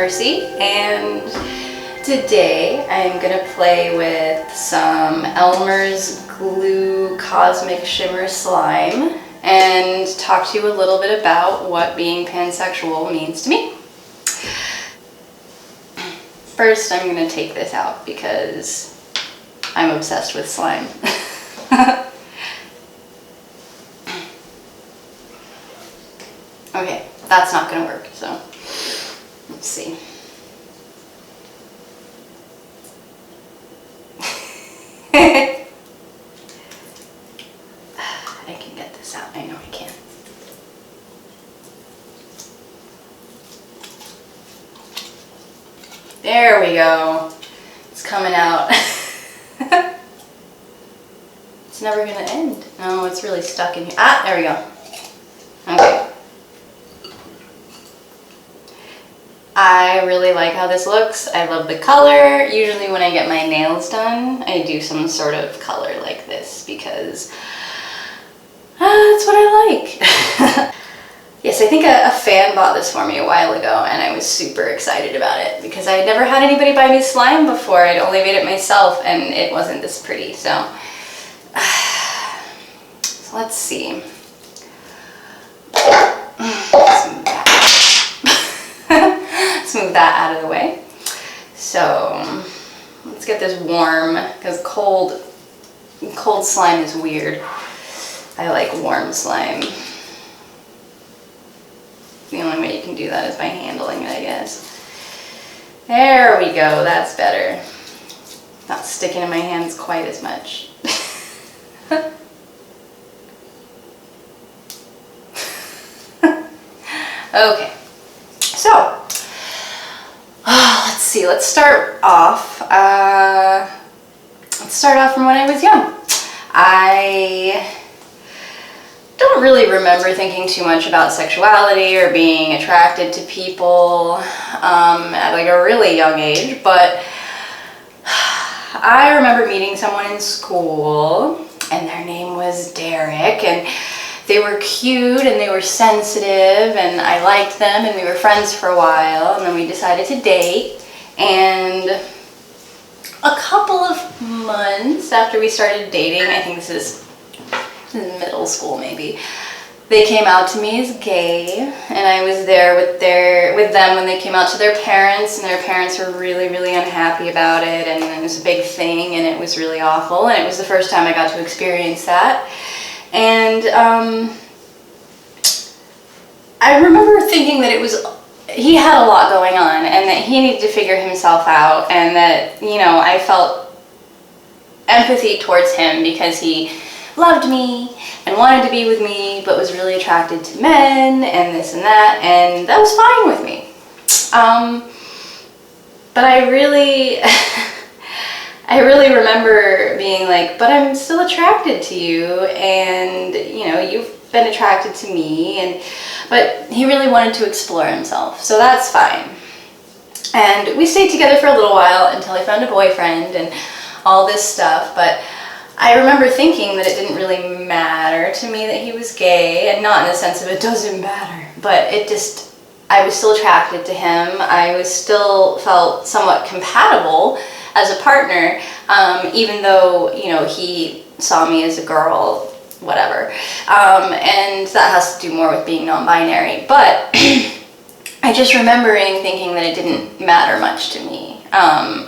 Mercy, and today I'm gonna play with some Elmer's Glue Cosmic Shimmer Slime and talk to you a little bit about what being pansexual means to me. First, I'm gonna take this out because I'm obsessed with slime. Okay, that's not gonna work, so let's see. I can get this out, I know I can. There we go. It's coming out. It's never gonna end. No, it's really stuck in here. Ah, there we go. Okay. I really like how this looks. I love the color. Usually when I get my nails done, I do some sort of color like this because that's what I like. Yes, I think a fan bought this for me a while ago and I was super excited about it because I had never had anybody buy me slime before. I'd only made it myself and it wasn't this pretty. So let's see. Move that out of the way. So let's get this warm because cold slime is weird. I like warm slime. The only way you can do that is by handling it, I guess. There we go, that's better. Not sticking in my hands quite as much. Okay, so let's see, let's start off from when I was young. I don't really remember thinking too much about sexuality or being attracted to people at like a really young age, but I remember meeting someone in school and their name was Derek, and they were cute and they were sensitive and I liked them and we were friends for a while, and then we decided to date. And a couple of months after we started dating, I think this is middle school maybe, they came out to me as gay, and I was there with them when they came out to their parents, and their parents were really, really unhappy about it, and it was a big thing and it was really awful, and it was the first time I got to experience that. And I remember thinking that he had a lot going on and that he needed to figure himself out, and that, you know, I felt empathy towards him because he loved me and wanted to be with me but was really attracted to men and this and that, and that was fine with me. But I really remember being like, but I'm still attracted to you, and you know, you've been attracted to me, but he really wanted to explore himself, so that's fine. And we stayed together for a little while until I found a boyfriend and all this stuff, but I remember thinking that it didn't really matter to me that he was gay, and not in the sense of it doesn't matter, but I was still attracted to him. I still felt somewhat compatible as a partner, even though, you know, he saw me as a girl, whatever. And that has to do more with being non-binary. But I just remembering thinking that it didn't matter much to me, and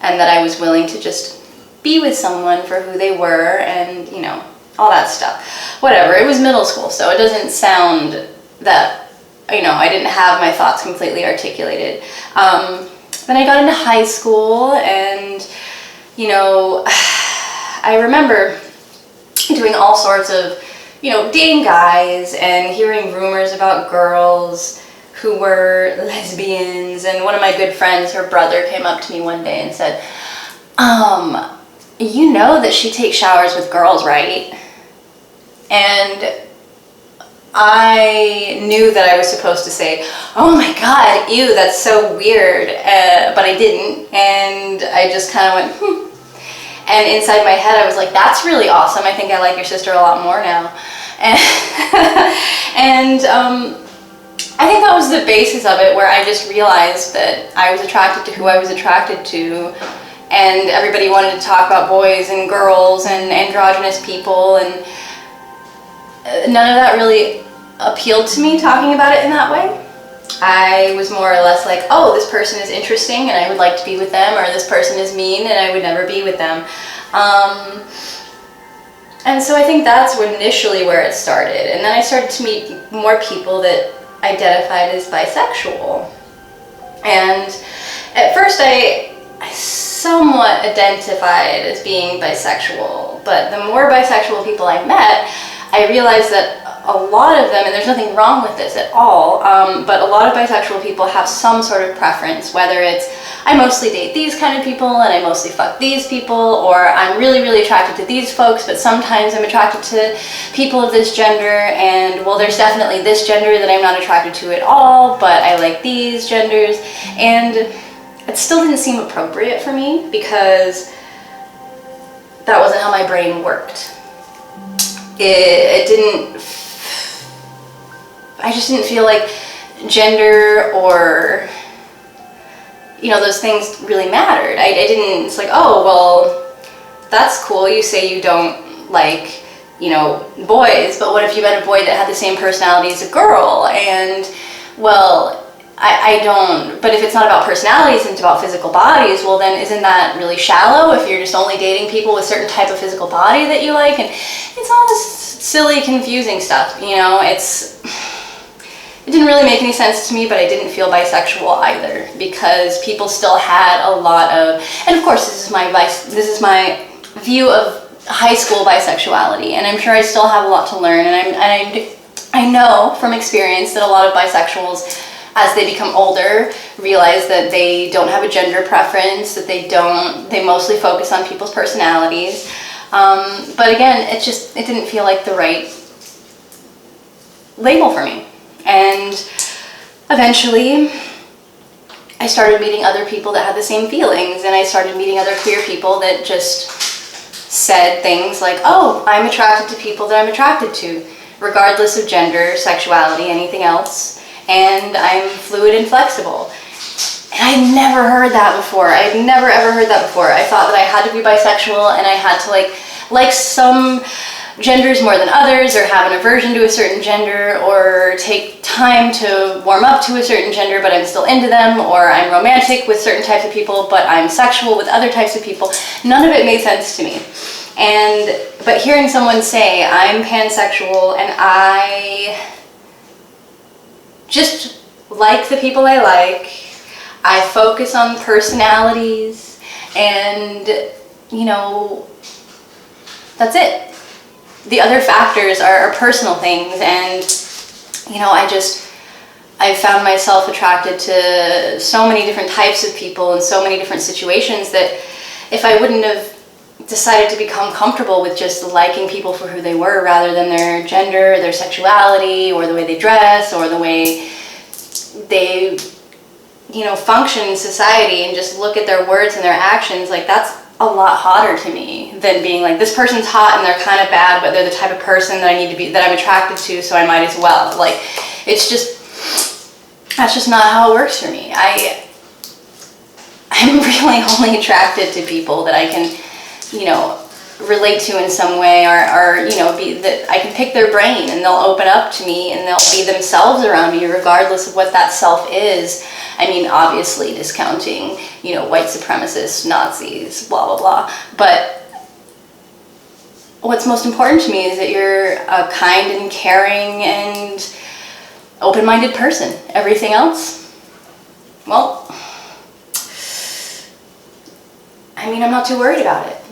that I was willing to just be with someone for who they were, and, you know, all that stuff. Whatever, it was middle school, so it doesn't sound that, you know, I didn't have my thoughts completely articulated. Then I got into high school, and, you know, I remember doing all sorts of, you know, dating guys and hearing rumors about girls who were lesbians. And one of my good friends, her brother, came up to me one day and said, you know that she takes showers with girls, right? And I knew that I was supposed to say, oh my god, ew, that's so weird, but I didn't, and I just kind of went, and inside my head I was like, that's really awesome, I think I like your sister a lot more now. And I think that was the basis of it, where I just realized that I was attracted to who I was attracted to, and everybody wanted to talk about boys and girls and androgynous people, and none of that really appealed to me, talking about it in that way. I was more or less like, oh, this person is interesting and I would like to be with them, or this person is mean and I would never be with them. And so I think that's initially where it started. And then I started to meet more people that identified as bisexual. And at first I somewhat identified as being bisexual, but the more bisexual people I met, I realized that a lot of them, and there's nothing wrong with this at all, but a lot of bisexual people have some sort of preference, whether it's I mostly date these kind of people and I mostly fuck these people, or I'm really, really attracted to these folks, but sometimes I'm attracted to people of this gender, and well, there's definitely this gender that I'm not attracted to at all, but I like these genders. And it still didn't seem appropriate for me, because that wasn't how my brain worked. I just didn't feel like gender or, you know, those things really mattered. I didn't, it's like, oh, well, that's cool, you say you don't like, you know, boys, but what if you met a boy that had the same personality as a girl? And, well, I don't, but if it's not about personalities and it's about physical bodies, well then isn't that really shallow if you're just only dating people with certain type of physical body that you like? And it's all this silly, confusing stuff, you know. It didn't really make any sense to me, but I didn't feel bisexual either, because people still had a lot of, and of course this is my view of high school bisexuality, and I'm sure I still have a lot to learn, and I know from experience that a lot of bisexuals, as they become older, realize that they don't have a gender preference, that they mostly focus on people's personalities. But again, it didn't feel like the right label for me. And eventually, I started meeting other people that had the same feelings, and I started meeting other queer people that just said things like, oh, I'm attracted to people that I'm attracted to, regardless of gender, sexuality, anything else. And I'm fluid and flexible. And I'd never heard that before. I'd never ever heard that before. I thought that I had to be bisexual and I had to like some genders more than others, or have an aversion to a certain gender, or take time to warm up to a certain gender but I'm still into them, or I'm romantic with certain types of people but I'm sexual with other types of people. None of it made sense to me. But hearing someone say, I'm pansexual and I just like the people I like, I focus on personalities, and, you know, that's it. The other factors are personal things, and, you know, I found myself attracted to so many different types of people in so many different situations that if I wouldn't have decided to become comfortable with just liking people for who they were rather than their gender, their sexuality, or the way they dress, or the way they, you know, function in society, and just look at their words and their actions, like that's a lot hotter to me than being like, this person's hot and they're kind of bad, but they're the type of person that I need to be, that I'm attracted to, so I might as well. Like, it's just, that's just not how it works for me. I'm really only attracted to people that I can, you know, relate to in some way, or you know, that I can pick their brain and they'll open up to me and they'll be themselves around me regardless of what that self is. I mean, obviously discounting, you know, white supremacists, Nazis, blah, blah, blah. But what's most important to me is that you're a kind and caring and open-minded person. Everything else, well, I mean, I'm not too worried about it.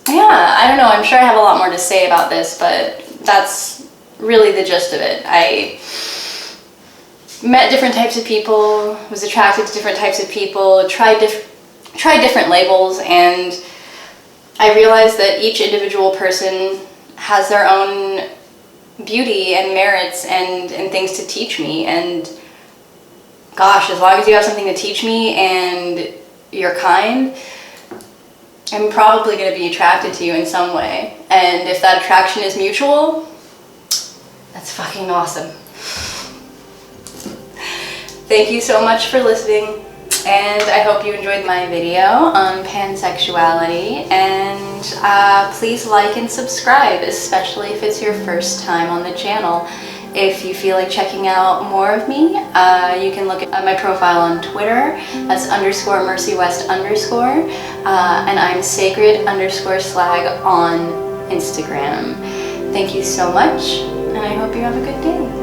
Yeah, I don't know, I'm sure I have a lot more to say about this, but that's really the gist of it. I met different types of people, was attracted to different types of people, tried different labels, and I realized that each individual person has their own beauty and merits and things to teach me, and gosh, as long as you have something to teach me and you're kind, I'm probably going to be attracted to you in some way. And if that attraction is mutual, That's fucking awesome. Thank you so much for listening, and I hope you enjoyed my video on pansexuality, and please like and subscribe, especially if it's your first time on the channel. If you feel like checking out more of me, you can look at my profile on Twitter. That's _mercywest_, and I'm sacred_slag on Instagram. Thank you so much, and I hope you have a good day.